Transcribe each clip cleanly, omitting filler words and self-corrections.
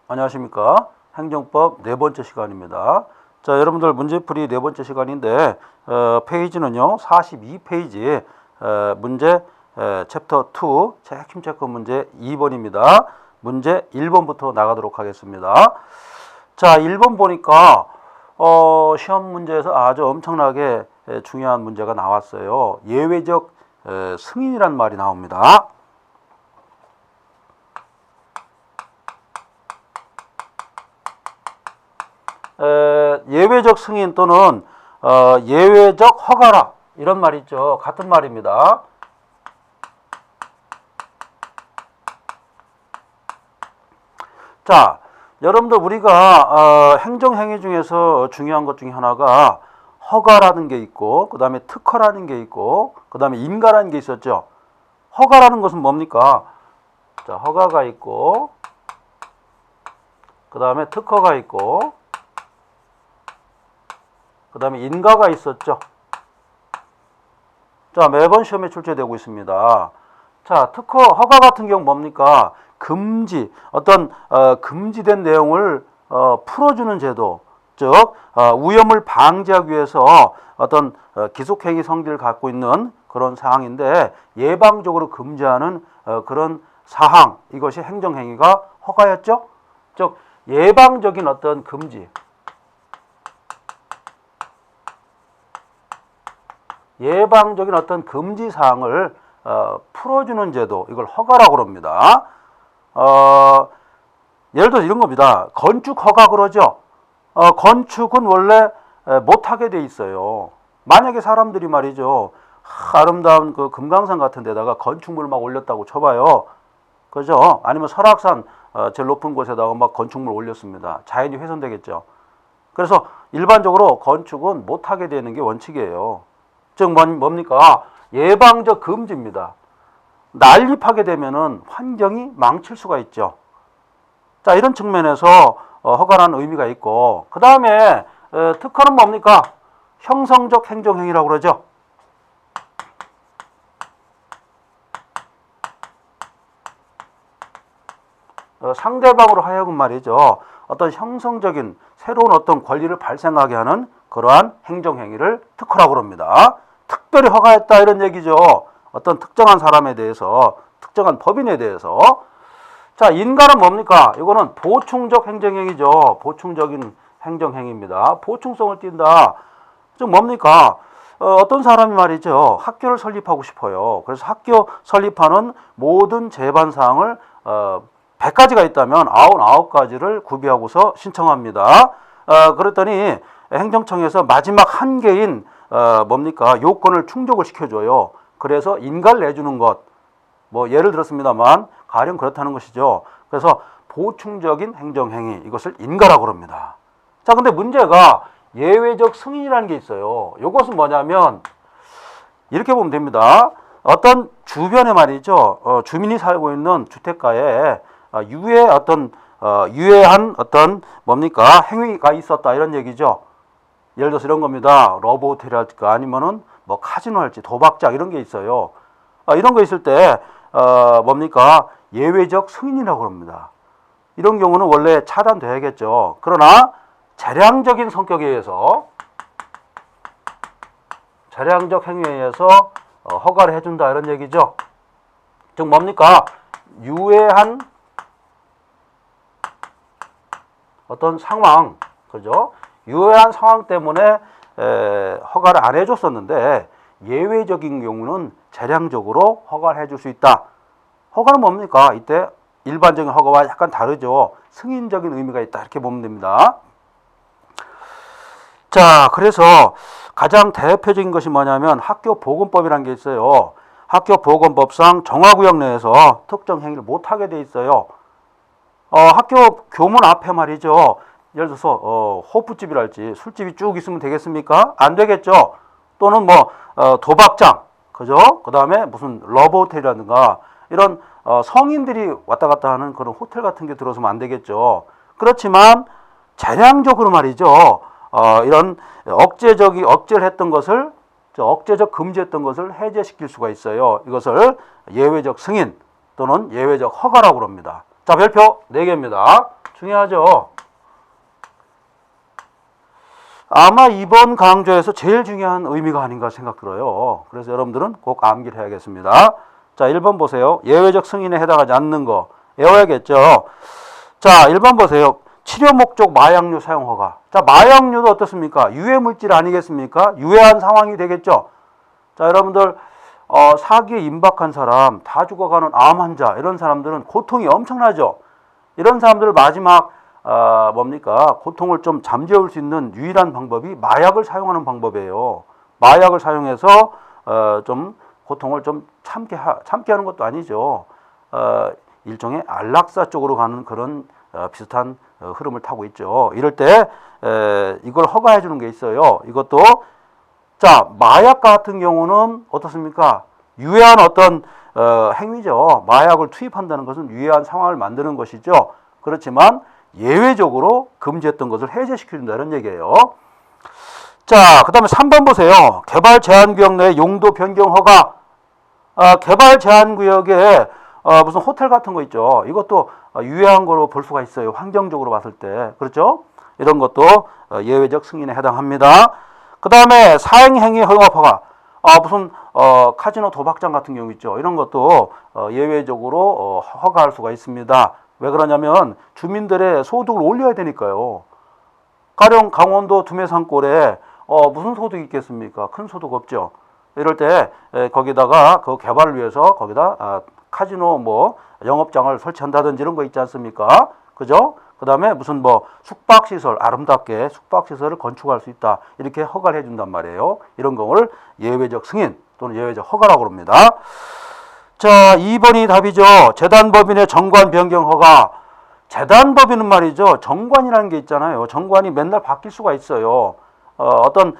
안녕하십니까. 행정법 네 번째 시간입니다. 자, 여러분들 문제풀이 네 번째 시간인데 페이지는요 42페이지 문제 챕터 2 핵심 체크 문제 2번입니다. 문제 1번부터 나가도록 하겠습니다. 자, 1번 보니까 시험 문제에서 아주 엄청나게 중요한 문제가 나왔어요. 예외적 승인이란 말이 나옵니다. 예외적 승인 또는 예외적 허가라 이런 말이 있죠. 같은 말입니다. 자, 여러분들 우리가 행정행위 중에서 중요한 것 중에 하나가 허가라는 게 있고 그 다음에 특허라는 게 있고 그 다음에 인가라는 게 있었죠. 허가라는 것은 뭡니까? 자, 허가가 있고 그 다음에 특허가 있고 그 다음에 인가가 있었죠. 자, 매번 시험에 출제되고 있습니다. 자, 특허, 허가 같은 경우 뭡니까? 금지, 어떤 금지된 내용을 풀어주는 제도, 즉 위험을 방지하기 위해서 어떤 기속행위 성질을 갖고 있는 그런 사항인데 예방적으로 금지하는 그런 사항, 이것이 행정행위가 허가였죠. 즉 예방적인 어떤 금지, 예방적인 어떤 금지 사항을 풀어주는 제도, 이걸 허가라고 합니다. 예를 들어서 이런 겁니다. 건축 허가 그러죠. 건축은 원래 못하게 돼 있어요. 만약에 사람들이 말이죠, 아름다운 그 금강산 같은 데다가 건축물 막 올렸다고 쳐봐요. 그죠? 아니면 설악산 제일 높은 곳에다가 막 건축물 올렸습니다. 자연이 훼손되겠죠. 그래서 일반적으로 건축은 못하게 되는 게 원칙이에요. 즉 뭡니까? 예방적 금지입니다. 난립하게 되면은 환경이 망칠 수가 있죠. 자, 이런 측면에서 허가라는 의미가 있고, 그 다음에 특허는 뭡니까? 형성적 행정행위라고 그러죠. 상대방으로 하여금 말이죠, 어떤 형성적인 새로운 어떤 권리를 발생하게 하는 그러한 행정행위를 특허라고 합니다. 특별히 허가했다 이런 얘기죠. 어떤 특정한 사람에 대해서, 특정한 법인에 대해서. 자, 인가는 뭡니까? 이거는 보충적 행정행위죠. 보충적인 행정행위입니다. 보충성을 띈다. 즉 뭡니까? 어떤 사람이 말이죠, 학교를 설립하고 싶어요. 그래서 학교 설립하는 모든 제반 사항을 100가지가 있다면 99가지를 구비하고서 신청합니다. 그랬더니 행정청에서 마지막 한 개인 뭡니까? 요건을 충족을 시켜줘요. 그래서 인가를 내주는 것. 뭐 예를 들었습니다만 가령 그렇다는 것이죠. 그래서 보충적인 행정행위, 이것을 인가라고 합니다. 자, 근데 문제가 예외적 승인이라는 게 있어요. 이것은 뭐냐면 이렇게 보면 됩니다. 어떤 주변에 말이죠, 주민이 살고 있는 주택가에 유해한 어떤 뭡니까? 행위가 있었다 이런 얘기죠. 예를 들어서 이런 겁니다. 러브 호텔이랄까 아니면은 뭐 카지노 할지 도박장 이런 게 있어요. 이런 거 있을 때 뭡니까? 예외적 승인이라고 합니다. 이런 경우는 원래 차단돼야겠죠. 그러나 재량적인 성격에 의해서, 재량적 행위에 의해서 허가를 해준다 이런 얘기죠. 즉 뭡니까? 유해한 어떤 상황, 그죠? 유해한 상황 때문에 허가를 안 해줬었는데 예외적인 경우는 재량적으로 허가를 해줄 수 있다. 허가는 뭡니까? 이때 일반적인 허가와 약간 다르죠. 승인적인 의미가 있다 이렇게 보면 됩니다. 자, 그래서 가장 대표적인 것이 뭐냐면 학교보건법이라는 게 있어요. 학교보건법상 정화구역 내에서 특정 행위를 못하게 돼 있어요. 학교 교문 앞에 말이죠, 예를 들어서 호프집이랄지 술집이 쭉 있으면 되겠습니까? 안 되겠죠. 또는 뭐 도박장, 그죠? 그 다음에 무슨 러브호텔이라든가 이런 성인들이 왔다 갔다 하는 그런 호텔 같은 게 들어서면 안 되겠죠. 그렇지만 재량적으로 말이죠, 이런 억제를 했던 것을, 억제적 금지했던 것을 해제시킬 수가 있어요. 이것을 예외적 승인 또는 예외적 허가라고 합니다. 자, 별표 4개입니다. 중요하죠. 아마 이번 강좌에서 제일 중요한 의미가 아닌가 생각 들어요. 그래서 여러분들은 꼭 암기를 해야겠습니다. 자, 1번 보세요. 예외적 승인에 해당하지 않는 거 외워야겠죠. 자, 1번 보세요. 치료 목적 마약류 사용 허가. 자, 마약류도 어떻습니까? 유해 물질 아니겠습니까? 유해한 상황이 되겠죠. 자, 여러분들 사기에 임박한 사람, 다 죽어가는 암 환자, 이런 사람들은 고통이 엄청나죠. 이런 사람들 마지막 고통을 좀 잠재울 수 있는 유일한 방법이 마약을 사용하는 방법이에요. 마약을 사용해서 좀 고통을 좀 참게 하는 것도 아니죠. 일종의 안락사 쪽으로 가는 그런 비슷한 흐름을 타고 있죠. 이럴 때 이걸 허가해 주는 게 있어요. 이것도 자, 마약 같은 경우는 어떻습니까? 유해한 어떤 행위죠. 마약을 투입한다는 것은 유해한 상황을 만드는 것이죠. 그렇지만 예외적으로 금지했던 것을 해제시켜준다는 얘기예요. 자, 그 다음에 3번 보세요. 개발 제한구역 내 용도 변경 허가. 개발 제한구역에 무슨 호텔 같은 거 있죠. 이것도 유해한 거로 볼 수가 있어요. 환경적으로 봤을 때. 그렇죠? 이런 것도 예외적 승인에 해당합니다. 그 다음에 사행행위 허용업 허가. 무슨 카지노 도박장 같은 경우 있죠. 이런 것도 예외적으로 허가할 수가 있습니다. 왜 그러냐면 주민들의 소득을 올려야 되니까요. 가령 강원도 두메산골에 무슨 소득이 있겠습니까? 큰 소득 없죠. 이럴 때 거기다가 그 개발을 위해서 거기다 카지노 뭐 영업장을 설치한다든지 이런 거 있지 않습니까? 그죠? 그 다음에 무슨 뭐 숙박시설, 아름답게 숙박시설을 건축할 수 있다. 이렇게 허가를 해준단 말이에요. 이런 거를 예외적 승인 또는 예외적 허가라고 합니다. 자, 2번이 답이죠. 재단법인의 정관 변경 허가. 재단법인은 말이죠. 정관이라는 게 있잖아요. 정관이 맨날 바뀔 수가 있어요. 어떤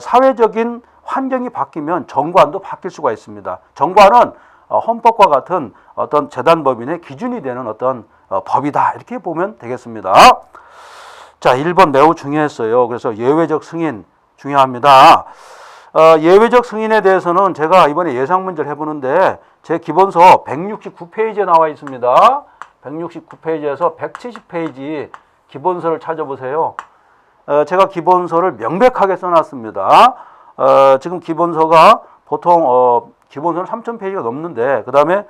사회적인 환경이 바뀌면 정관도 바뀔 수가 있습니다. 정관은 헌법과 같은 어떤 재단법인의 기준이 되는 어떤 법이다. 이렇게 보면 되겠습니다. 자, 1번 매우 중요했어요. 그래서 예외적 승인 중요합니다. 예외적 승인에 대해서는 제가 이번에 예상 문제를 해보는데 제 기본서 169페이지에 나와 있습니다. 169페이지에서 170페이지 기본서를 찾아보세요. 제가 기본서를 명백하게 써놨습니다. 지금 기본서가 보통 기본서는 3,000페이지가 넘는데 그 다음에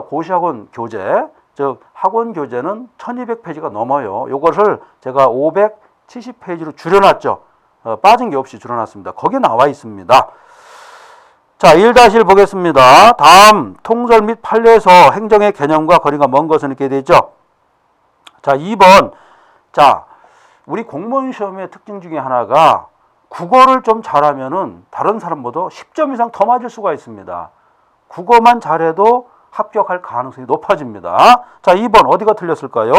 고시학원 교재, 즉 학원 교재는 1,200페이지가 넘어요. 이것을 제가 570페이지로 줄여놨죠. 빠진 게 없이 줄여놨습니다. 거기에 나와 있습니다. 자, 1-1 보겠습니다. 다음 통설 및 판례에서 행정의 개념과 거리가 먼 것은 이렇게 되죠. 자, 2번. 자, 우리 공무원 시험의 특징 중에 하나가 국어를 좀 잘하면은 다른 사람보다 10점 이상 더 맞을 수가 있습니다. 국어만 잘해도 합격할 가능성이 높아집니다. 자, 2번 어디가 틀렸을까요?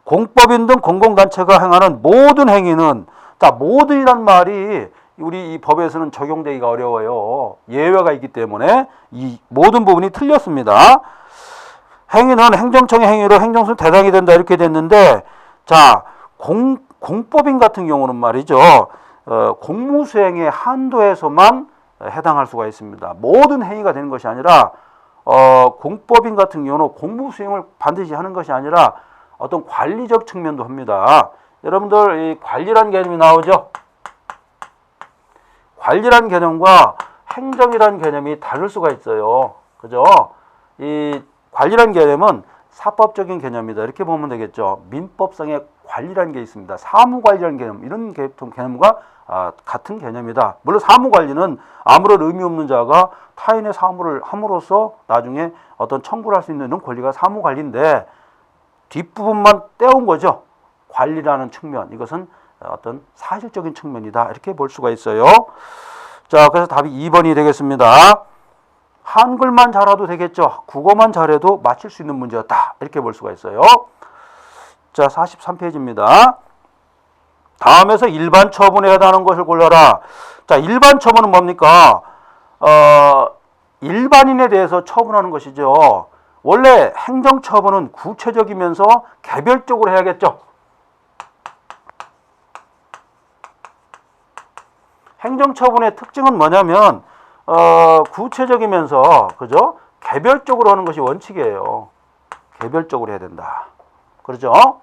공법인 등 공공단체가 행하는 모든 행위는, 자, 모든이란 말이 우리 이 법에서는 적용되기가 어려워요. 예외가 있기 때문에 이 모든 부분이 틀렸습니다. 행위는 행정청의 행위로 행정수는 대상이 된다 이렇게 됐는데, 자, 공법인 같은 경우는 말이죠. 공무수행의 한도에서만 해당할 수가 있습니다. 모든 행위가 되는 것이 아니라 공법인 같은 경우는 공무수행을 반드시 하는 것이 아니라 어떤 관리적 측면도 합니다. 여러분들 이 관리라는 개념이 나오죠. 관리라는 개념과 행정이라는 개념이 다를 수가 있어요. 그죠? 이 관리라는 개념은 사법적인 개념이다. 이렇게 보면 되겠죠. 민법상의 관리라는 게 있습니다. 사무관리라는 개념, 이런 개념과 같은 개념이다. 물론 사무관리는 아무런 의미 없는 자가 타인의 사무를 함으로써 나중에 어떤 청구를 할 수 있는 이런 권리가 사무관리인데 뒷부분만 떼온 거죠. 관리라는 측면, 이것은 어떤 사실적인 측면이다. 이렇게 볼 수가 있어요. 자, 그래서 답이 2번이 되겠습니다. 한글만 잘해도 되겠죠. 국어만 잘해도 맞힐 수 있는 문제였다. 이렇게 볼 수가 있어요. 자, 43페이지입니다. 다음에서 일반 처분에 해당하는 것을 골라라. 자, 일반 처분은 뭡니까? 일반인에 대해서 처분하는 것이죠. 원래 행정처분은 구체적이면서 개별적으로 해야겠죠. 행정처분의 특징은 뭐냐면 구체적이면서 그죠? 개별적으로 하는 것이 원칙이에요. 개별적으로 해야 된다. 그렇죠?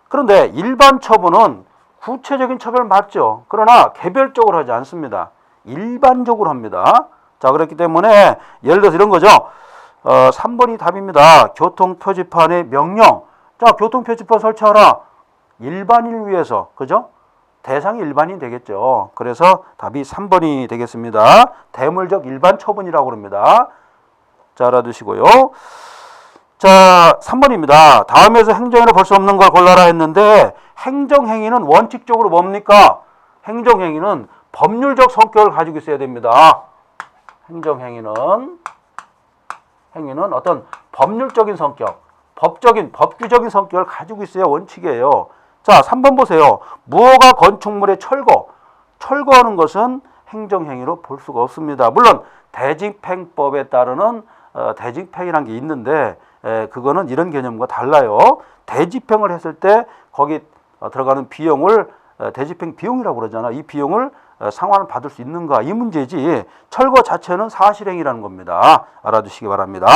그런데 일반 처분은 구체적인 처벌을 맞죠. 그러나 개별적으로 하지 않습니다. 일반적으로 합니다. 자, 그렇기 때문에 예를 들어서 이런 거죠. 3번이 답입니다. 교통표지판의 명령. 자, 교통표지판 설치하라. 일반인을 위해서. 그죠? 대상이 일반인 되겠죠. 그래서 답이 3번이 되겠습니다. 대물적 일반 처분이라고 합니다. 자, 알아두시고요. 자, 3번입니다. 다음에서 행정행위로 볼 수 없는 걸 골라라 했는데 행정행위는 원칙적으로 뭡니까? 행정행위는 법률적 성격을 가지고 있어야 됩니다. 행정행위는 어떤 법률적인 성격, 법규적인 성격을 가지고 있어야 원칙이에요. 자, 3번 보세요. 무허가 건축물의 철거하는 것은 행정행위로 볼 수가 없습니다. 물론 대집행법에 따르는 대집행이라는 게 있는데 그거는 이런 개념과 달라요. 대집행을 했을 때 거기 들어가는 비용을 대집행 비용이라고 그러잖아. 이 비용을 상환을 받을 수 있는가 이 문제지 철거 자체는 사실행위라는 겁니다. 알아두시기 바랍니다.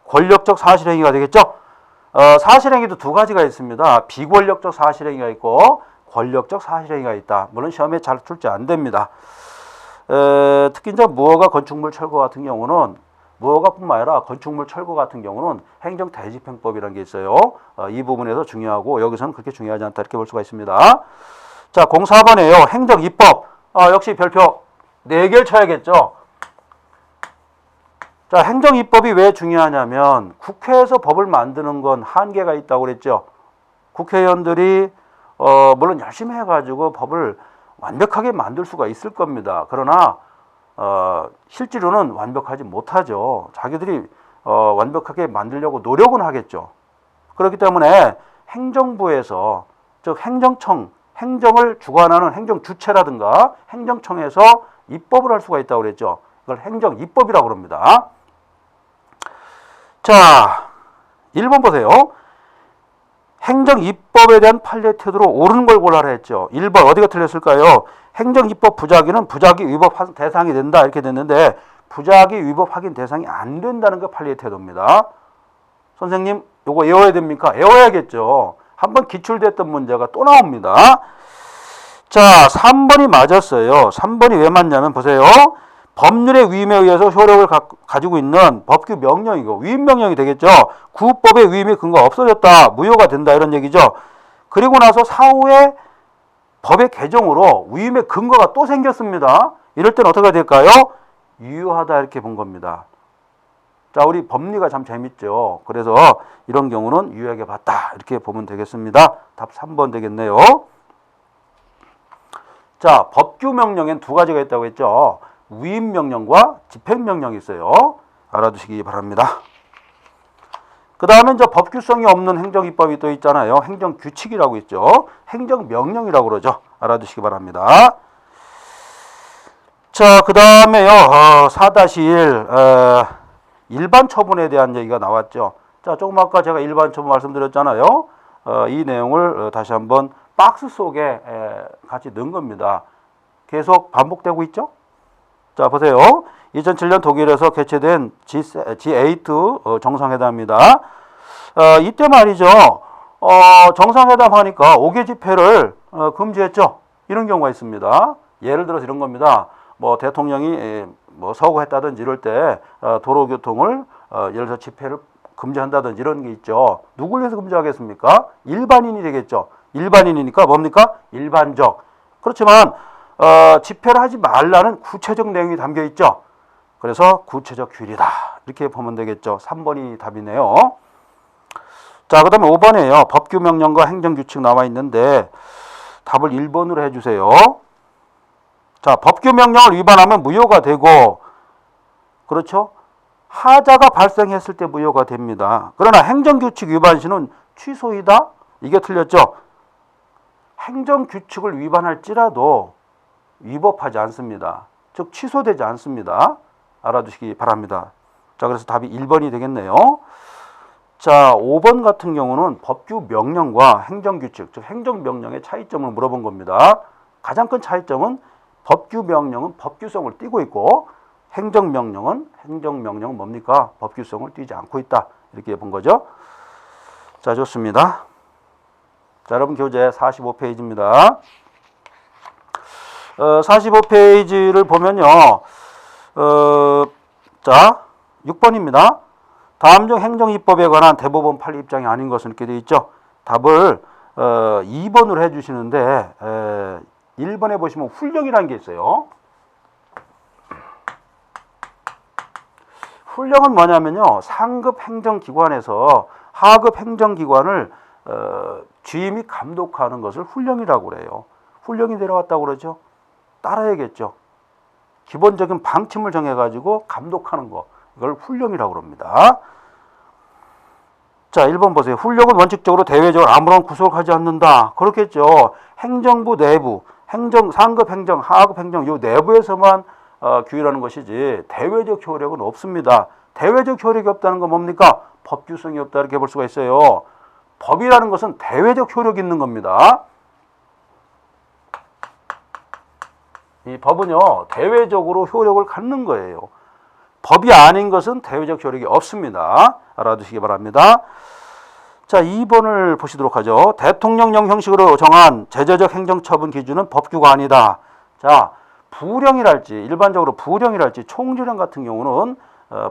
권력적 사실행위가 되겠죠. 사실행위도 두 가지가 있습니다. 비권력적 사실행위가 있고 권력적 사실행위가 있다. 물론 시험에 잘 출제 안 됩니다. 특히 이제 무허가 건축물 철거 같은 경우는 무허가뿐만 아니라 건축물 철거 같은 경우는 행정대집행법이라는 게 있어요. 이 부분에서 중요하고 여기서는 그렇게 중요하지 않다 이렇게 볼 수가 있습니다. 자, 04번이에요. 행정입법. 역시 별표 4개를 쳐야겠죠. 자, 행정입법이 왜 중요하냐면 국회에서 법을 만드는 건 한계가 있다고 그랬죠. 국회의원들이 물론 열심히 해가지고 법을 완벽하게 만들 수가 있을 겁니다. 그러나 실제로는 완벽하지 못하죠. 자기들이 완벽하게 만들려고 노력은 하겠죠. 그렇기 때문에 행정부에서 즉 행정을 주관하는 행정주체라든가 행정청에서 입법을 할 수가 있다고 그랬죠. 이걸 행정입법이라고 합니다. 자, 1번 보세요. 행정입법에 대한 판례 태도로 옳은 걸 골라라 했죠. 1번 어디가 틀렸을까요? 행정입법 부작위는 부작위 위법 대상이 된다 이렇게 됐는데 부작위 위법 확인 대상이 안 된다는 게 판례 태도입니다. 선생님 요거 외워야 됩니까? 외워야겠죠. 한번 기출됐던 문제가 또 나옵니다. 자, 3번이 맞았어요. 3번이 왜 맞냐면 보세요. 법률의 위임에 의해서 효력을 가지고 있는 법규 명령이고 위임 명령이 되겠죠. 구법의 위임의 근거가 없어졌다. 무효가 된다 이런 얘기죠. 그리고 나서 사후에 법의 개정으로 위임의 근거가 또 생겼습니다. 이럴 때는 어떻게 될까요? 유효하다 이렇게 본 겁니다. 자, 우리 법리가 참 재밌죠. 그래서 이런 경우는 유효하게 봤다 이렇게 보면 되겠습니다. 답 3번 되겠네요. 자, 법규 명령엔 두 가지가 있다고 했죠. 위임 명령과 집행 명령이 있어요. 알아두시기 바랍니다. 그 다음에 이제 법규성이 없는 행정입법이 또 있잖아요. 행정규칙이라고 있죠. 행정명령이라고 그러죠. 알아두시기 바랍니다. 자, 그 다음에요. 4-1 일반 처분에 대한 얘기가 나왔죠. 자, 조금 아까 제가 일반 처분 말씀드렸잖아요. 이 내용을 다시 한번 박스 속에 같이 넣은 겁니다. 계속 반복되고 있죠. 자, 보세요. 2007년 독일에서 개최된 G8 정상회담입니다. 이때 말이죠. 정상회담 하니까 5개 집회를 금지했죠. 이런 경우가 있습니다. 예를 들어서 이런 겁니다. 뭐 대통령이 뭐 서거했다든지 이럴 때 도로교통을 예를 들어서 집회를 금지한다든지 이런 게 있죠. 누굴 위해서 금지하겠습니까? 일반인이 되겠죠. 일반인이니까 뭡니까? 일반적. 그렇지만 집회를 하지 말라는 구체적 내용이 담겨 있죠. 그래서 구체적 규례다 이렇게 보면 되겠죠. 3번이 답이네요. 자, 그 다음에 5번이에요. 법규 명령과 행정규칙 나와 있는데 답을 1번으로 해주세요. 자, 법규 명령을 위반하면 무효가 되고 그렇죠? 하자가 발생했을 때 무효가 됩니다. 그러나 행정규칙 위반 시는 취소이다? 이게 틀렸죠? 행정규칙을 위반할지라도 위법하지 않습니다. 즉 취소되지 않습니다. 알아두시기 바랍니다. 자, 그래서 답이 1번이 되겠네요. 자, 5번 같은 경우는 법규 명령과 행정규칙, 즉 행정명령의 차이점을 물어본 겁니다. 가장 큰 차이점은 법규 명령은 법규성을 띠고 있고 행정명령은 뭡니까? 법규성을 띠지 않고 있다. 이렇게 본 거죠. 자, 좋습니다. 자, 여러분 교재 45페이지입니다. 45페이지를 보면요. 자, 6번입니다. 다음 중 행정입법에 관한 대법원 판례 입장이 아닌 것은 이렇게 되어 있죠. 답을 2번으로 해주시는데 1번에 보시면 훈령이라는 게 있어요. 훈령은 뭐냐면요. 상급 행정기관에서 하급 행정기관을 지휘 및 감독하는 것을 훈령이라고 그래요. 훈령이 내려왔다고 그러죠. 따라야겠죠. 기본적인 방침을 정해가지고 감독하는 거. 이걸 훈령이라고 그럽니다. 자, 1번 보세요. 훈령은 원칙적으로 대외적으로 아무런 구속을 하지 않는다. 그렇겠죠. 행정부 내부, 상급 행정, 하급 행정 요 내부에서만 규율하는 것이지 대외적 효력은 없습니다. 대외적 효력이 없다는 건 뭡니까? 법규성이 없다 이렇게 볼 수가 있어요. 법이라는 것은 대외적 효력이 있는 겁니다. 이 법은요, 대외적으로 효력을 갖는 거예요. 법이 아닌 것은 대외적 효력이 없습니다. 알아두시기 바랍니다. 자, 2번을 보시도록 하죠. 대통령령 형식으로 정한 제재적 행정처분 기준은 법규가 아니다. 자, 부령이랄지 일반적으로 부령이랄지 총주령 같은 경우는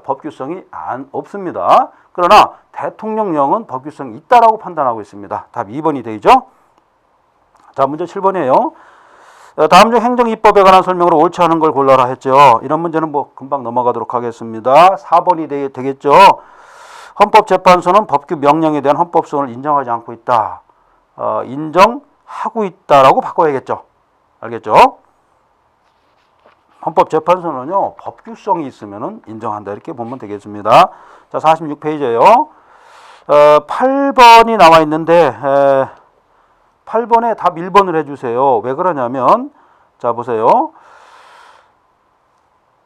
법규성이 없습니다. 그러나 대통령령은 법규성이 있다라고 판단하고 있습니다. 답 2번이 되죠. 자, 문제 7번이에요. 다음 중 행정입법에 관한 설명으로 옳지 않은 걸 골라라 했죠. 이런 문제는 뭐 금방 넘어가도록 하겠습니다. 4번이 되겠죠. 헌법재판소는 법규 명령에 대한 헌법성을 인정하지 않고 있다. 인정하고 있다라고 바꿔야겠죠. 알겠죠? 헌법재판소는요, 법규성이 있으면 인정한다. 이렇게 보면 되겠습니다. 자, 46페이지에요. 8번이 나와 있는데, 8번에 답 1번을 해주세요. 왜 그러냐면, 자, 보세요.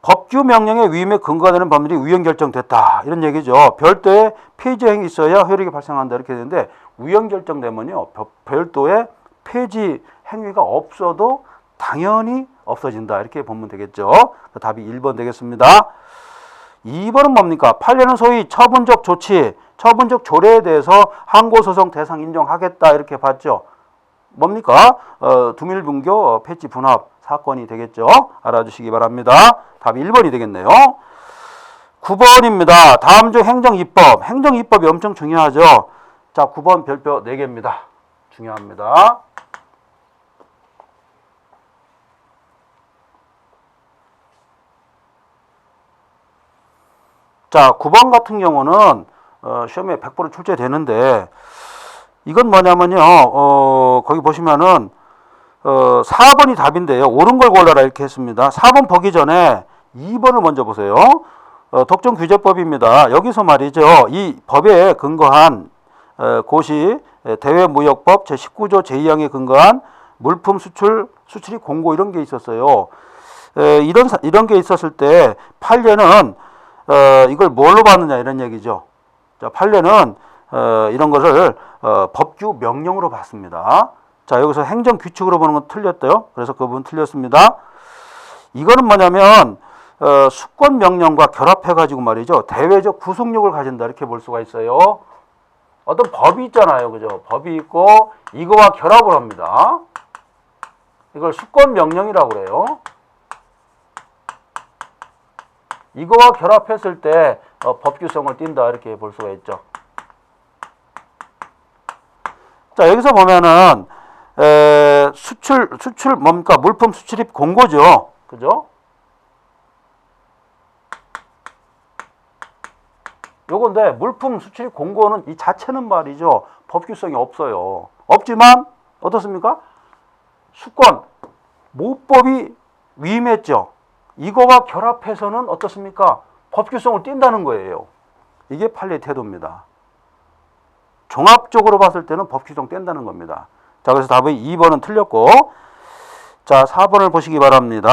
법규 명령의 위임에 근거가 되는 법률이 우연 결정됐다. 이런 얘기죠. 별도의 폐지 행위 있어야 효력이 발생한다. 이렇게 되는데, 우연 결정되면요, 별도의 폐지 행위가 없어도 당연히 없어진다. 이렇게 보면 되겠죠. 답이 1번 되겠습니다. 2번은 뭡니까? 판례는 소위 처분적 조치, 처분적 조례에 대해서 항고소송 대상 인정하겠다. 이렇게 봤죠. 뭡니까? 두밀분교 폐지 분합 사건이 되겠죠. 알아주시기 바랍니다. 답이 1번이 되겠네요. 9번입니다. 다음 중 행정입법. 행정입법이 엄청 중요하죠. 자, 9번 별표 4개입니다. 중요합니다. 자, 9번 같은 경우는 시험에 100% 출제되는데 이건 뭐냐면요. 거기 보시면은 4번이 답인데요. 옳은 걸 골라라 이렇게 했습니다. 4번 보기 전에 2번을 먼저 보세요. 독점규제법입니다. 여기서 말이죠. 이 법에 근거한 고시 대외무역법 제19조 제2항에 근거한 물품 수출이 공고 이런 게 있었어요. 이런 게 있었을 때 판례는 이걸 뭘로 봤느냐 이런 얘기죠. 자, 판례는 이런 것을 법규 명령으로 봤습니다. 자, 여기서 행정규칙으로 보는 건 틀렸대요. 그래서 그 부분 틀렸습니다. 이거는 뭐냐면 수권 명령과 결합해가지고 말이죠. 대외적 구속력을 가진다 이렇게 볼 수가 있어요. 어떤 법이 있잖아요. 그죠? 법이 있고 이거와 결합을 합니다. 이걸 수권 명령이라고 그래요. 이거와 결합했을 때 법규성을 띈다 이렇게 볼 수가 있죠. 자, 여기서 보면은 수출 뭡니까? 물품 수출입 공고죠. 그죠? 요건데 물품 수출입 공고는 이 자체는 말이죠. 법규성이 없어요. 없지만 어떻습니까? 수권 모법이 위임했죠. 이거와 결합해서는 어떻습니까? 법규성을 띈다는 거예요. 이게 판례 태도입니다. 종합적으로 봤을 때는 법규성 뗀다는 겁니다. 자, 그래서 답의 2번은 틀렸고, 자, 4번을 보시기 바랍니다.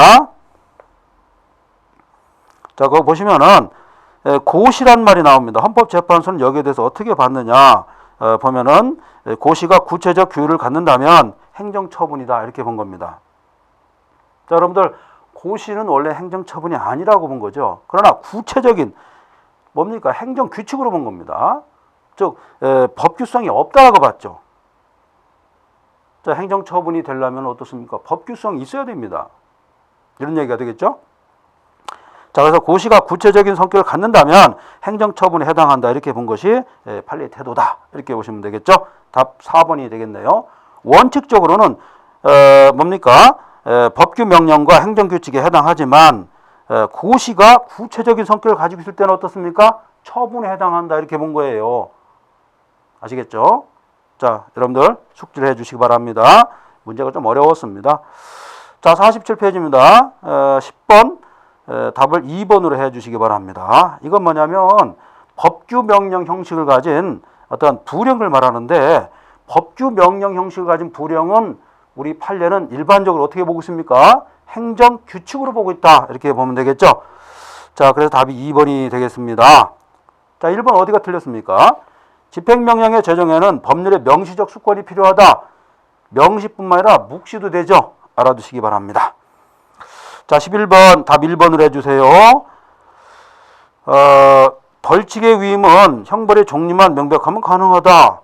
자, 그거 보시면은 고시란 말이 나옵니다. 헌법재판소는 여기에 대해서 어떻게 봤느냐 보면은 고시가 구체적 규율을 갖는다면 행정처분이다 이렇게 본 겁니다. 자, 여러분들 고시는 원래 행정처분이 아니라고 본 거죠. 그러나 구체적인 뭡니까? 행정규칙으로 본 겁니다. 즉 법규성이 없다라고 봤죠. 자, 행정처분이 되려면 어떻습니까? 법규성이 있어야 됩니다. 이런 얘기가 되겠죠? 자, 그래서 고시가 구체적인 성격을 갖는다면 행정처분에 해당한다. 이렇게 본 것이 판례의 태도다. 이렇게 보시면 되겠죠? 답 4번이 되겠네요. 원칙적으로는 뭡니까? 법규 명령과 행정규칙에 해당하지만 고시가 구체적인 성격을 가지고 있을 때는 어떻습니까? 처분에 해당한다. 이렇게 본 거예요. 아시겠죠? 자, 여러분들 숙지를 해주시기 바랍니다. 문제가 좀 어려웠습니다. 자, 47페이지입니다. 10번 답을 2번으로 해주시기 바랍니다. 이건 뭐냐면 법규 명령 형식을 가진 어떤 불형을 말하는데, 법규 명령 형식을 가진 불형은 우리 판례는 일반적으로 어떻게 보고 있습니까? 행정 규칙으로 보고 있다. 이렇게 보면 되겠죠. 자, 그래서 답이 2번이 되겠습니다. 자, 1번 어디가 틀렸습니까? 집행명령의 제정에는 법률의 명시적 수권이 필요하다. 명시뿐만 아니라 묵시도 되죠. 알아두시기 바랍니다. 자, 11번 답 1번으로 해주세요. 벌칙의 위임은 형벌의 종류만 명백하면 가능하다.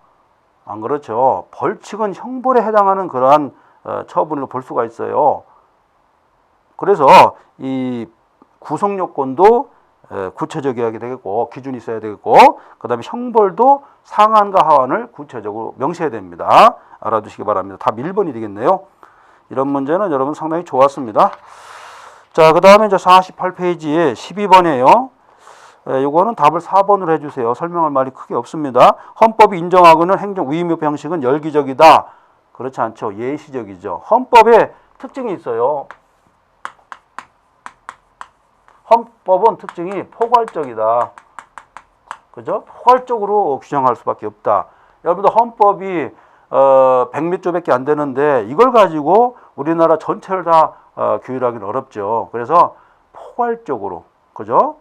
안 그렇죠. 벌칙은 형벌에 해당하는 그러한 처분으로 볼 수가 있어요. 그래서 이 구속요건도 구체적이어야 되겠고, 기준이 있어야 되겠고, 그 다음에 형벌도 상한과 하한을 구체적으로 명시해야 됩니다. 알아두시기 바랍니다. 답 1번이 되겠네요. 이런 문제는 여러분 상당히 좋았습니다. 자, 그 다음에 이제 48페이지에 12번이에요. 요거는 답을 4번으로 해주세요. 설명할 말이 크게 없습니다. 헌법이 인정하고는 행정 위임의 형식은 열기적이다. 그렇지 않죠. 예시적이죠. 헌법에 특징이 있어요. 헌법은 특징이 포괄적이다. 그죠? 포괄적으로 규정할 수밖에 없다. 여러분들 헌법이 100몇 조밖에 안 되는데 이걸 가지고 우리나라 전체를 다 규율하기는 어렵죠. 그래서 포괄적으로, 그죠?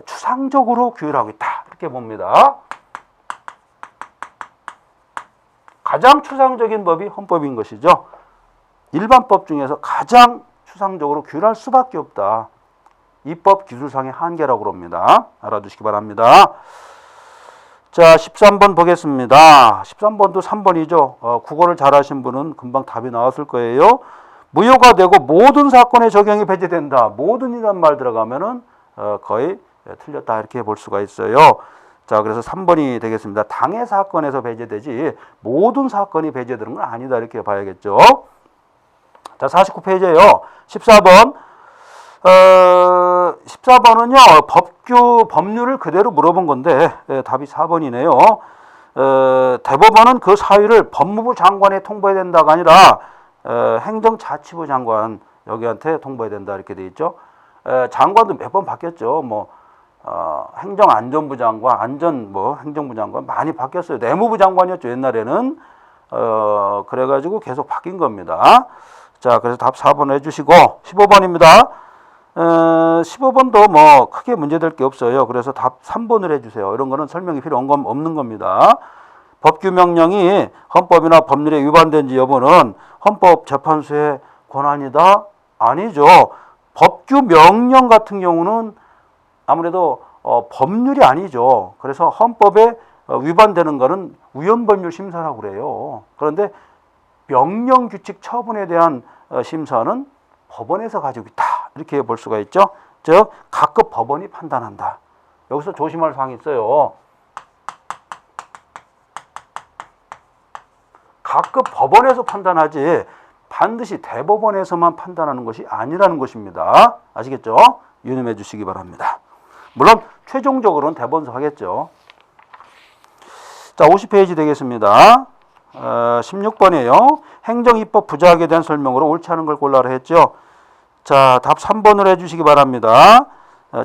추상적으로 규율하고 있다. 이렇게 봅니다. 가장 추상적인 법이 헌법인 것이죠. 일반법 중에서 가장 추상적으로 규율할 수밖에 없다. 입법 기술상의 한계라고 그럽니다. 알아두시기 바랍니다. 자, 13번 보겠습니다. 13번도 3번이죠. 국어를 잘하신 분은 금방 답이 나왔을 거예요. 무효가 되고 모든 사건에 적용이 배제된다. 모든이란 말 들어가면은 거의 틀렸다. 이렇게 볼 수가 있어요. 자, 그래서 3번이 되겠습니다. 당해 사건에서 배제되지 모든 사건이 배제되는 건 아니다. 이렇게 봐야겠죠. 자, 49페이지에요. 14번. 14번은요, 법률을 그대로 물어본 건데, 답이 4번이네요. 대법원은 그 사유를 법무부 장관에 통보해야 된다가 아니라, 행정자치부 장관, 여기한테 통보해야 된다. 이렇게 돼 있죠. 장관도 몇 번 바뀌었죠. 행정안전부 장관, 행정부 장관 많이 바뀌었어요. 내무부 장관이었죠. 옛날에는. 그래가지고 계속 바뀐 겁니다. 자, 그래서 답 4번 해주시고, 15번입니다. 15번도 크게 문제될 게 없어요. 그래서 답 3번을 해주세요. 이런 거는 설명이 필요 없는 겁니다. 법규 명령이 헌법이나 법률에 위반된지 여부는 헌법재판소의 권한이다? 아니죠. 법규 명령 같은 경우는 아무래도 법률이 아니죠. 그래서 헌법에 위반되는 거는 위헌법률 심사라고 그래요. 그런데 명령 규칙 처분에 대한 심사는 법원에서 가지고 있다. 이렇게 볼 수가 있죠. 즉 각급 법원이 판단한다. 여기서 조심할 사항이 있어요. 각급 법원에서 판단하지 반드시 대법원에서만 판단하는 것이 아니라는 것입니다. 아시겠죠? 유념해 주시기 바랍니다. 물론 최종적으로는 대법원에서 하겠죠. 자, 50페이지 되겠습니다. 16번이에요. 행정입법 부작에 대한 설명으로 옳지 않은 걸 골라라 했죠. 자, 답 3번으로 해주시기 바랍니다.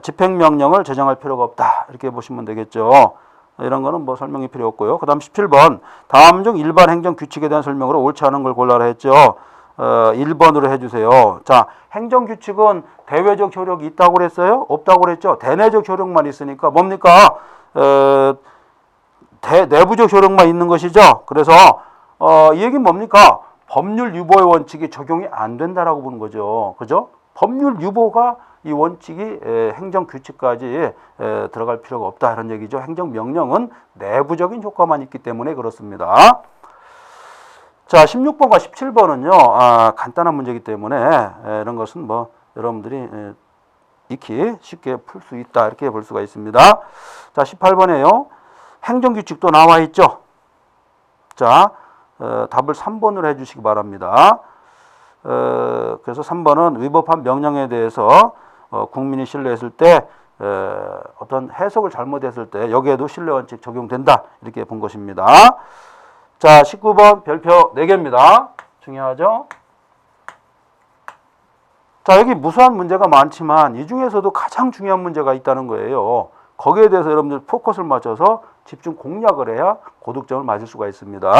집행명령을 제정할 필요가 없다. 이렇게 보시면 되겠죠. 이런 거는 설명이 필요 없고요. 그 다음 17번. 다음 중 일반 행정규칙에 대한 설명으로 옳지 않은 걸 골라라 했죠. 1번으로 해주세요. 자, 행정규칙은 대외적 효력이 있다고 그랬어요? 없다고 그랬죠? 대내적 효력만 있으니까 뭡니까? 내부적 효력만 있는 것이죠. 그래서 이 얘기는 뭡니까? 법률 유보의 원칙이 적용이 안 된다라고 보는 거죠. 그죠? 법률 유보가 이 원칙이 행정규칙까지 들어갈 필요가 없다 이런 얘기죠. 행정명령은 내부적인 효과만 있기 때문에 그렇습니다. 자, 16번과 17번은요, 간단한 문제이기 때문에 이런 것은 뭐 여러분들이 익히 쉽게 풀 수 있다 이렇게 볼 수가 있습니다. 자, 18번에요. 행정규칙도 나와 있죠. 자, 답을 3번으로 해주시기 바랍니다. 그래서 3번은 위법한 명령에 대해서 국민이 신뢰했을 때 어떤 해석을 잘못했을 때 여기에도 신뢰원칙 적용된다 이렇게 본 것입니다. 자, 19번 별표 4개입니다. 중요하죠? 자, 여기 무수한 문제가 많지만 이 중에서도 가장 중요한 문제가 있다는 거예요. 거기에 대해서 여러분들 포커스를 맞춰서 집중 공략을 해야 고득점을 맞을 수가 있습니다.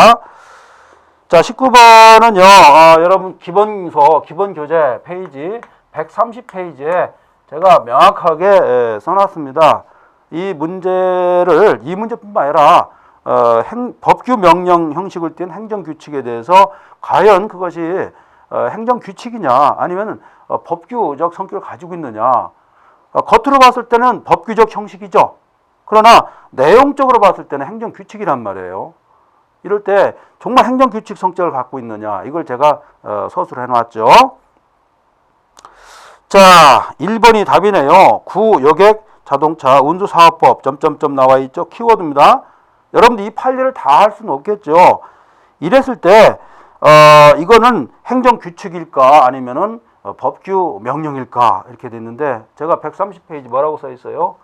자, 19번은요, 여러분 기본 교재 페이지 130페이지에 제가 명확하게 써놨습니다. 이 문제뿐만 아니라 법규 명령 형식을 띈 행정규칙에 대해서 과연 그것이 행정규칙이냐 아니면 법규적 성격을 가지고 있느냐. 겉으로 봤을 때는 법규적 형식이죠. 그러나 내용적으로 봤을 때는 행정규칙이란 말이에요. 이럴 때 정말 행정규칙 성격을 갖고 있느냐 이걸 제가 서술해 놨죠. 자, 1번이 답이네요. 구여객 자동차 운수사업법 점점점 나와 있죠. 키워드입니다. 여러분들 이 판례를 다 할 수는 없겠죠. 이랬을 때 이거는 행정규칙일까 아니면은 법규 명령일까 이렇게 됐는데 제가 130페이지 뭐라고 써 있어요?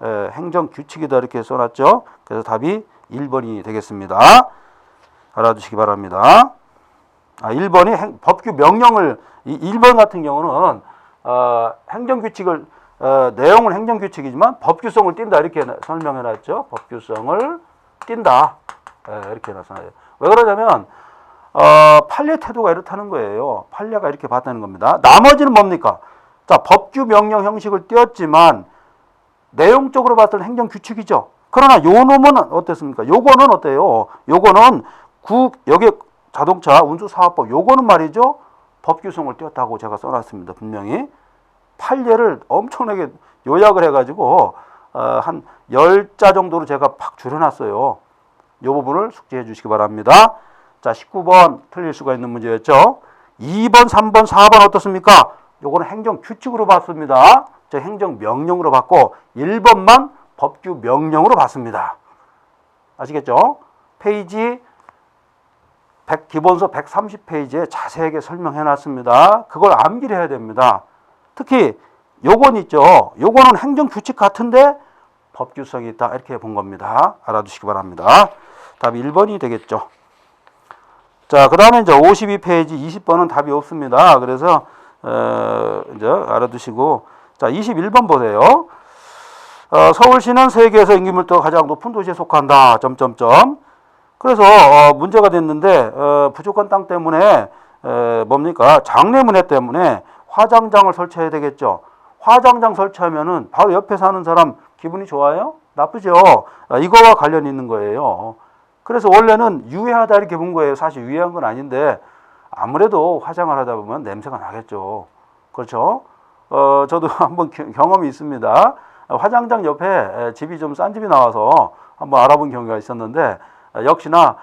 행정규칙이다 이렇게 써놨죠. 그래서 답이 1번이 되겠습니다. 알아두시기 바랍니다. 1번이 법규 명령을 1번 같은 경우는 행정규칙을 내용은 행정규칙이지만 법규성을 띈다 이렇게 설명해놨죠. 법규성을 띈다 이렇게 해놨어요. 왜 그러냐면 판례 태도가 이렇다는 거예요. 판례가 이렇게 봤다는 겁니다. 나머지는 뭡니까? 자, 법규 명령 형식을 띄었지만 내용적으로 봤을 때 행정규칙이죠. 그러나 요 놈은 어땠습니까? 요거는 어때요? 요거는 여객 자동차 운수사업법 요거는 말이죠. 법규성을 띄었다고 제가 써놨습니다. 분명히. 판례를 엄청나게 요약을 해가지고 한 10자 정도로 제가 팍 줄여놨어요. 이 부분을 숙지해 주시기 바랍니다. 자, 19번 틀릴 수가 있는 문제였죠. 2번, 3번, 4번 어떻습니까? 요거는 행정규칙으로 봤습니다. 저 행정명령으로 봤고 1번만 법규 명령으로 봤습니다. 아시겠죠? 페이지 기본서 130페이지에 자세하게 설명해 놨습니다. 그걸 암기를 해야 됩니다. 특히 요건 있죠. 요거는 행정규칙 같은데 법규성이 있다. 이렇게 본 겁니다. 알아두시기 바랍니다. 답이 1번이 되겠죠. 자, 그 다음에 이제 52페이지 20번은 답이 없습니다. 그래서 이제 알아두시고 자, 21번 보세요. 서울시는 세계에서 인구밀도가 가장 높은 도시에 속한다. 점점점. 그래서 문제가 됐는데 부족한 땅 때문에 뭡니까? 장례문에 때문에 화장장을 설치해야 되겠죠. 화장장 설치하면은 바로 옆에 사는 사람 기분이 좋아요? 나쁘죠. 이거와 관련이 있는 거예요. 그래서 원래는 유해하다 이렇게 본 거예요. 사실 유해한 건 아닌데 아무래도 화장을 하다 보면 냄새가 나겠죠. 그렇죠? 저도 한번 경험이 있습니다. 화장장 옆에 집이 좀 싼 집이 나와서 한번 알아본 경우가 있었는데 역시나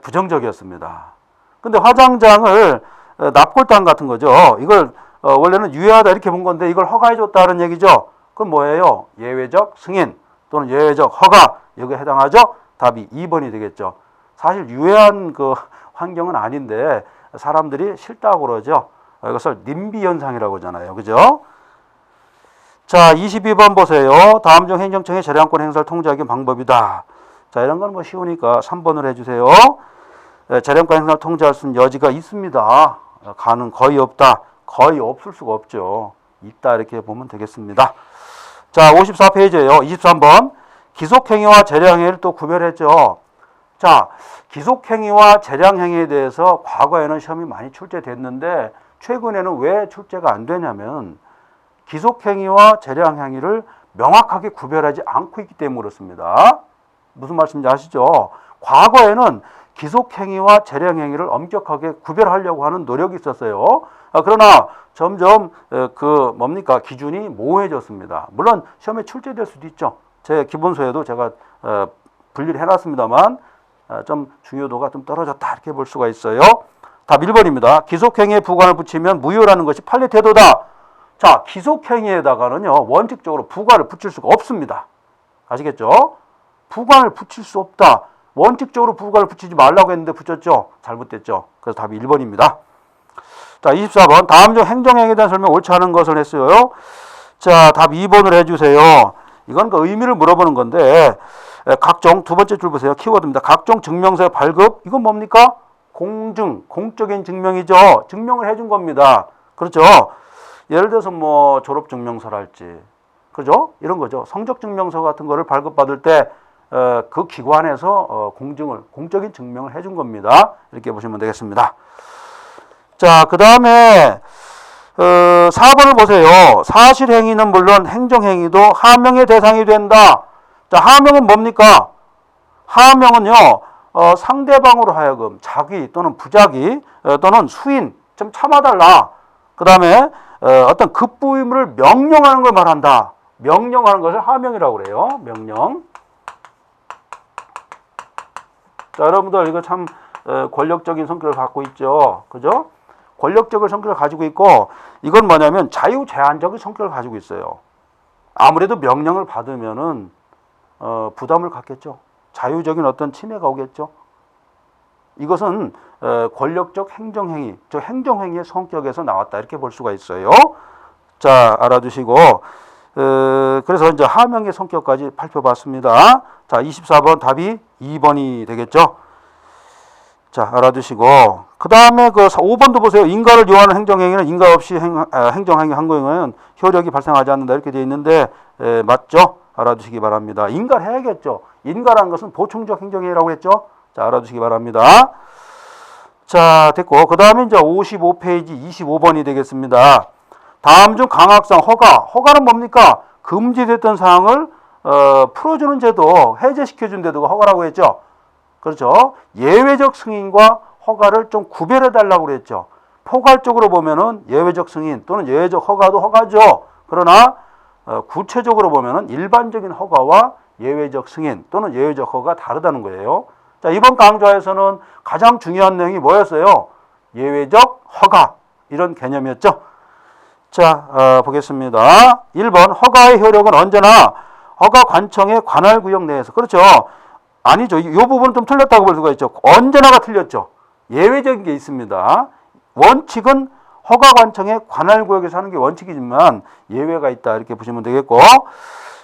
부정적이었습니다. 근데 화장장을 납골당 같은 거죠. 이걸 원래는 유해하다 이렇게 본 건데 이걸 허가해줬다는 얘기죠. 그럼 뭐예요? 예외적 승인 또는 예외적 허가 여기에 해당하죠? 답이 2번이 되겠죠. 사실 유해한 그 환경은 아닌데 사람들이 싫다고 그러죠. 이것을 님비 현상이라고 하잖아요. 그죠? 자, 22번 보세요. 다음 중 행정청의 재량권 행사를 통제하기 방법이다. 자, 이런 건 뭐 쉬우니까 3번을 해주세요. 재량권 행사를 통제할 수 있는 여지가 있습니다. 가능 거의 없다. 거의 없을 수가 없죠. 있다 이렇게 보면 되겠습니다. 자, 54페이지예요. 23번. 기속행위와 재량행위를 또 구별했죠. 자, 기속행위와 재량행위에 대해서 과거에는 시험이 많이 출제됐는데 최근에는 왜 출제가 안 되냐면 기속행위와 재량행위를 명확하게 구별하지 않고 있기 때문에 그렇습니다. 무슨 말씀인지 아시죠? 과거에는 기속행위와 재량행위를 엄격하게 구별하려고 하는 노력이 있었어요. 그러나 점점 기준이 모호해졌습니다. 물론 시험에 출제될 수도 있죠. 제 기본서에도 제가 분리를 해놨습니다만 좀 중요도가 좀 떨어졌다 이렇게 볼 수가 있어요. 답 1번입니다. 기속행위에 부관을 붙이면 무효라는 것이 판례 태도다. 자, 기속행위에다가는요 원칙적으로 부관을 붙일 수가 없습니다. 아시겠죠? 부관을 붙일 수 없다. 원칙적으로 부관을 붙이지 말라고 했는데 붙였죠. 잘못됐죠. 그래서 답이 1번입니다. 자, 24번. 다음 중 행정행위에 대한 설명 옳지 않은 것을 했어요. 자, 답 2번을 해주세요. 이건 그 의미를 물어보는 건데 각종, 두 번째 줄 보세요. 키워드입니다. 각종 증명서의 발급. 이건 뭡니까? 공증, 공적인 증명이죠. 증명을 해준 겁니다. 그렇죠? 예를 들어서 뭐 졸업증명서랄지, 그죠? 이런 거죠. 성적증명서 같은 거를 발급받을 때 그 기관에서 공증을, 공적인 증명을 해준 겁니다. 이렇게 보시면 되겠습니다. 자, 그 다음에 4번을 보세요. 사실행위는 물론 행정행위도 하명의 대상이 된다. 자, 하명은 뭡니까? 하명은요, 상대방으로 하여금 자기 또는 부자기 또는 수인 좀 참아달라. 그 다음에 어떤 급부임을 명령하는 걸 말한다. 명령하는 것을 하명이라고 그래요. 명령. 자, 여러분들 이거 참 권력적인 성격을 갖고 있죠. 그죠? 권력적인 성격을 가지고 있고, 이건 뭐냐면 자유제한적인 성격을 가지고 있어요. 아무래도 명령을 받으면은 부담을 갖겠죠. 자유적인 어떤 침해가 오겠죠. 이것은 권력적 행정행위, 저 행정행위의 성격에서 나왔다 이렇게 볼 수가 있어요. 자, 알아두시고 그래서 이제 하명의 성격까지 살펴봤습니다. 자, 24번 답이 2번이 되겠죠. 자, 알아두시고 그 다음에 그 5번도 보세요. 인가를 요하는 행정행위는 인가 없이 행정행위 한 경우에는 효력이 발생하지 않는다 이렇게 되어 있는데 맞죠? 알아두시기 바랍니다. 인가를 해야겠죠. 인가라는 것은 보충적 행정행위라고 했죠. 자, 알아두시기 바랍니다. 자, 됐고 그 다음에 이제 55페이지 25번이 되겠습니다. 다음 중 강학상 허가는 뭡니까? 금지됐던 사항을 풀어주는 제도, 해제시켜준 제도가 허가라고 했죠. 그렇죠. 예외적 승인과 허가를 좀 구별해 달라고 그랬죠. 포괄적으로 보면은 예외적 승인 또는 예외적 허가도 허가죠. 그러나 구체적으로 보면은 일반적인 허가와 예외적 승인 또는 예외적 허가가 다르다는 거예요. 자, 이번 강좌에서는 가장 중요한 내용이 뭐였어요? 예외적 허가, 이런 개념이었죠. 자, 보겠습니다. 1번 허가의 효력은 언제나 허가 관청의 관할 구역 내에서. 그렇죠. 아니죠. 이 부분은 좀 틀렸다고 볼 수가 있죠. 언제나가 틀렸죠. 예외적인 게 있습니다. 원칙은 허가 관청의 관할 구역에서 하는 게 원칙이지만 예외가 있다 이렇게 보시면 되겠고,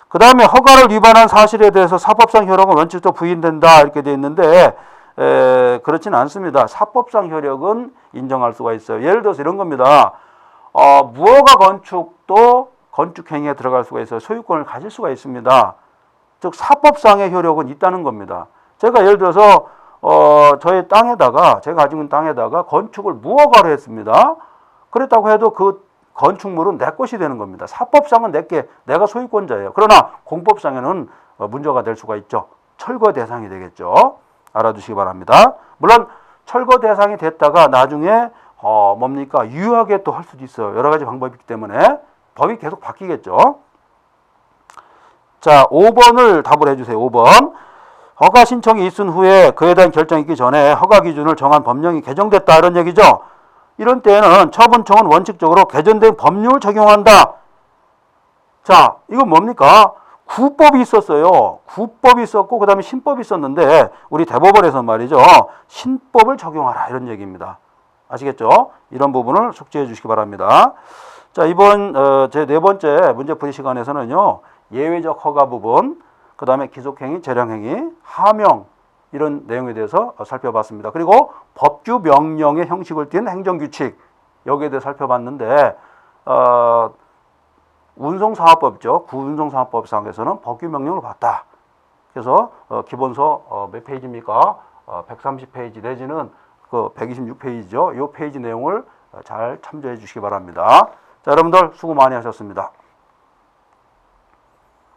그 다음에 허가를 위반한 사실에 대해서 사법상 효력은 원칙적으로 부인된다 이렇게 되어 있는데 그렇지는 않습니다. 사법상 효력은 인정할 수가 있어요. 예를 들어서 이런 겁니다. 무허가 건축도 건축행위에 들어갈 수가 있어요. 소유권을 가질 수가 있습니다. 즉 사법상의 효력은 있다는 겁니다. 제가 예를 들어서 저의 땅에다가, 제가 가지고 있는 땅에다가 건축을 무허가로 했습니다. 그랬다고 해도 그 건축물은 내 것이 되는 겁니다. 사법상은 내가 소유권자예요. 그러나 공법상에는 문제가 될 수가 있죠. 철거 대상이 되겠죠. 알아두시기 바랍니다. 물론 철거 대상이 됐다가 나중에 뭡니까? 유효하게 또 할 수도 있어요. 여러 가지 방법이 있기 때문에 법이 계속 바뀌겠죠. 자, 5번을 답을 해주세요. 5번. 허가 신청이 있은 후에 그에 대한 결정이 있기 전에 허가 기준을 정한 법령이 개정됐다 이런 얘기죠. 이런 때에는 처분청은 원칙적으로 개정된 법률을 적용한다. 자, 이건 뭡니까? 구법이 있었어요. 구법이 있었고 그 다음에 신법이 있었는데 우리 대법원에서 말이죠. 신법을 적용하라 이런 얘기입니다. 아시겠죠? 이런 부분을 숙지해 주시기 바랍니다. 자, 이번 제 네 번째 문제풀이 시간에서는요. 예외적 허가 부분, 그 다음에 기속행위, 재량행위, 하명 이런 내용에 대해서 살펴봤습니다. 그리고 법규 명령의 형식을 띈 행정규칙 여기에 대해 살펴봤는데 운송사업법이죠. 구운송사업법상에서는 법규 명령을 봤다. 그래서 기본서 몇 페이지입니까? 130페이지 내지는 그 126페이지죠. 이 페이지 내용을 잘 참조해 주시기 바랍니다. 자, 여러분들 수고 많이 하셨습니다.